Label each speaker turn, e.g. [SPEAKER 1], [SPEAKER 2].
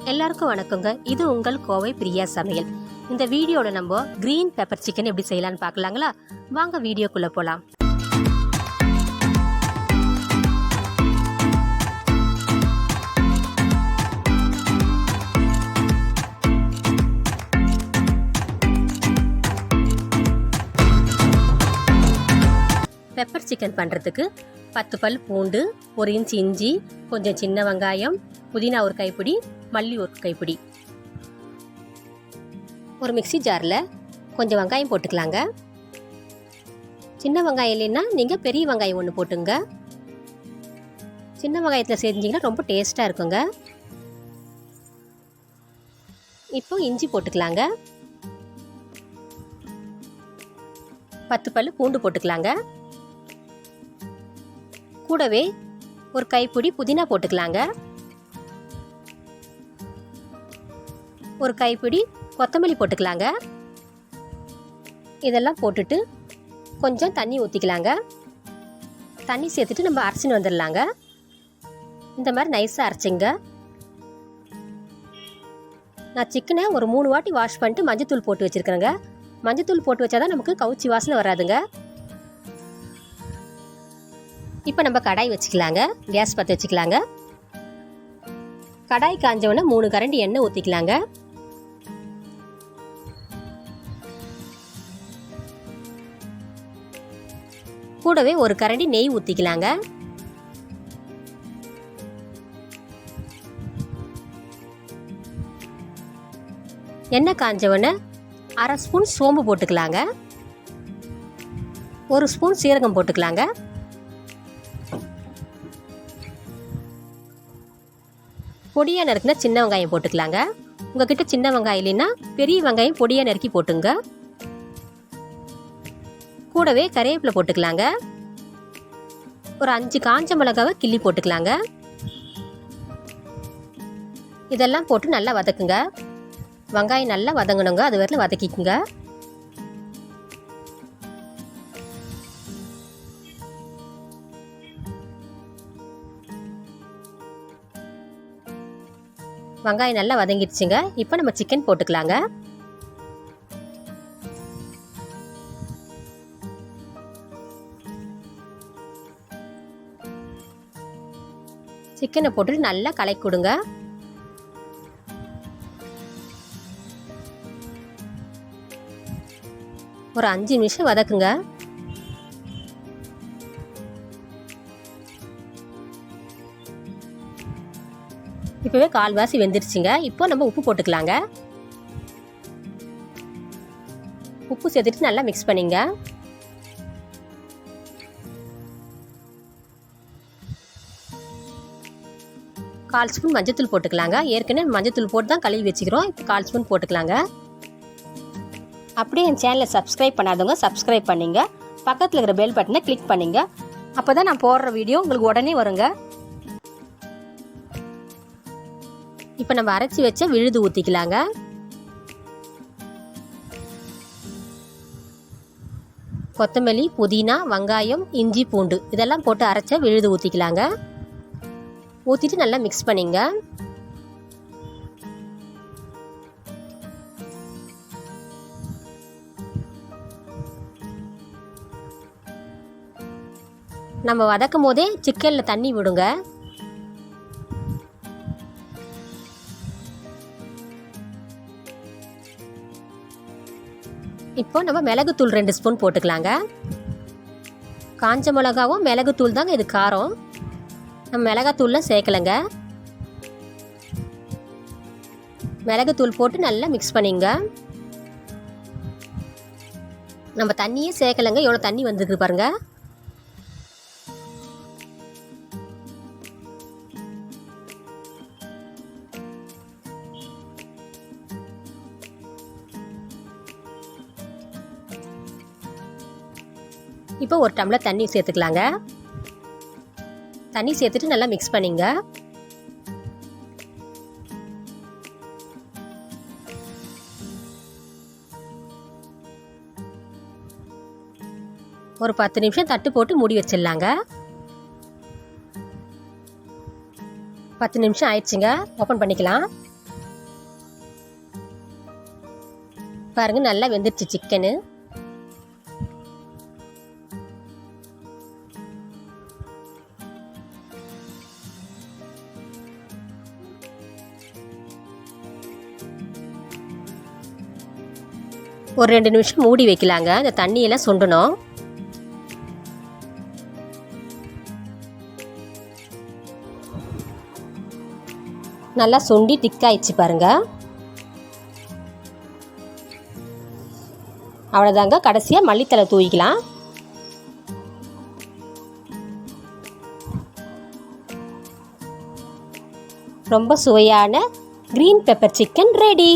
[SPEAKER 1] எல்லாருக்கும் வணக்கங்க. இது உங்கள் கோவை பிரியா சமையல். இந்த வீடியோவில் நம்ம கிரீன் பெப்பர் சிக்கன் எப்படி செய்யலான்னு பார்க்கலாங்களா? வாங்க வீடியோக்குள்ளே போகலாம். பெப்பர் சிக்கன் பண்ணுறதுக்கு 10 பல் பூண்டு, 1 இன்ச் இஞ்சி, கொஞ்சம் சின்ன வெங்காயம், புதினா ஒரு கைப்பிடி, மல்லி ஒரு கைப்பிடி. ஒரு மிக்ஸி ஜாரில் கொஞ்சம் வெங்காயம் போட்டுக்கலாங்க. சின்ன வெங்காயம் இல்லைன்னா நீங்கள் பெரிய வெங்காயம் ஒன்று போட்டுங்க. சின்ன வெங்காயத்தில் செஞ்சிங்கன்னா ரொம்ப டேஸ்ட்டாக இருக்குங்க. இப்போ இஞ்சி போட்டுக்கலாங்க. 10 பல் பூண்டு போட்டுக்கலாங்க. கூடவே ஒரு கைப்பிடி புதினா போட்டுக்கலாங்க. ஒரு கைப்பிடி கொத்தமல்லி போட்டுக்கலாங்க. இதெல்லாம் போட்டுட்டு கொஞ்சம் தண்ணி ஊற்றிக்கலாங்க. தண்ணி சேர்த்துட்டு நம்ம அரைச்சின்னு வந்துடலாங்க. இந்த மாதிரி நைஸாக அரைச்சிங்க. நான் சிக்கனை ஒரு 3 வாட்டி வாஷ் பண்ணிட்டு மஞ்சத்தூள் போட்டு வச்சுருக்கிறேங்க. மஞ்சத்தூள் போட்டு வச்சாதான் நமக்கு கவுச்சி வாசனை வராதுங்க. இப்போ நம்ம கடாய் வச்சுக்கலாங்க. கேஸ் பற்ற வச்சுக்கலாங்க. கடாய் காஞ்சவொடனே 3 கரண்டி எண்ணெய் ஊற்றிக்கலாங்க. கூடவே ஒரு கரண்டி நெய் ஊற்றிக்கலாங்க. எண்ணெய் காஞ்சவொடனே 1/2 ஸ்பூன் சோம்பு போட்டுக்கலாங்க. 1 ஸ்பூன் சீரகம் போட்டுக்கலாங்க. பொடியாக நறுக்குனா சின்ன வெங்காயம் போட்டுக்கலாங்க. உங்ககிட்ட சின்ன வெங்காயம் இல்லைன்னா பெரிய வெங்காயம் பொடியாக நறுக்கி போட்டுங்க. கூடவே கறிவேப்பிலை போட்டுக்கலாங்க. ஒரு 5 காஞ்ச மிளகாவை கிள்ளி போட்டுக்கலாங்க. இதெல்லாம் போட்டு நல்லா வதக்குங்க. வெங்காயம் நல்லா வதங்கணுங்க. அது வரைக்கும் வதக்கிக்குங்க. வெங்காயம் நல்லா வதங்கிடுச்சுங்க. இப்போ நம்ம சிக்கன் போட்டுக்கலாங்க. சிக்கனை போட்டுட்டு நல்லா கலக்கி கொடுங்க. ஒரு 5 நிமிஷம் வதக்குங்க. இப்போவே கால்வாசி வெந்துருச்சுங்க. இப்போ நம்ம உப்பு போட்டுக்கலாங்க. உப்பு சேர்த்துட்டு நல்லா மிக்ஸ் பண்ணிங்க. கால் ஸ்பூன் மஞ்சத்தூள் போட்டுக்கலாங்க. ஏற்கனவே மஞ்சத்தூள் போட்டு தான் கழுவி வச்சுக்கிறோம். இப்போ 1/4 ஸ்பூன் போட்டுக்கலாங்க. அப்படியே என் சேனலை சப்ஸ்கிரைப் பண்ணாதவங்க சப்ஸ்கிரைப் பண்ணிங்க. பக்கத்தில் இருக்கிற பெல் பட்டனை கிளிக் பண்ணிங்க. அப்போ தான் நான் போடுற வீடியோ உங்களுக்கு உடனே வருங்க. இப்போ நம்ம அரைச்சி வச்ச விழுது ஊற்றிக்கலாங்க. கொத்தமல்லி, புதினா, வெங்காயம், இஞ்சி, பூண்டு இதெல்லாம் போட்டு அரைச்ச விழுது ஊற்றிக்கலாங்க. ஊற்றிட்டு நல்லா மிக்ஸ் பண்ணிங்க. நம்ம வதக்கும் போதே சிக்கனில் தண்ணி விடுங்க. இப்போ நம்ம மிளகுத்தூள் 2 ஸ்பூன் போட்டுக்கலாங்க. காஞ்ச மிளகாவும் மிளகுத்தூள் தாங்க இது காரம். நம்ம மிளகாத்தூள்லாம் சேர்க்கலைங்க. மிளகுத்தூள் போட்டு நல்லா மிக்ஸ் பண்ணிங்க. நம்ம தண்ணியே சேர்க்கலைங்க. எவ்வளோ தண்ணி வந்துருக்கு பாருங்க. இப்போ ஒரு டம்ளர் தண்ணி சேர்த்துக்கலாங்க. தண்ணி சேர்த்துட்டு நல்லா மிக்ஸ் பண்ணிங்க. ஒரு 10 நிமிஷம் தட்டு போட்டு மூடி வச்சிடலாங்க. 10 நிமிஷம் ஆயிடுச்சுங்க. ஓப்பன் பண்ணிக்கலாம். பாருங்கள் நல்லா வெந்துருச்சு சிக்கனு. ஒரு 2 நிமிஷம் மூடி வைக்கலாங்க. இந்த தண்ணியெல்லாம் சுண்டணும். நல்லா சுண்டி திக்காயிடுச்சு பாருங்க. அவ்வளோதாங்க. கடைசியாக மல்லித்தலை தூவிக்கலாம். ரொம்ப சுவையான கிரீன் பெப்பர் சிக்கன் ரெடி.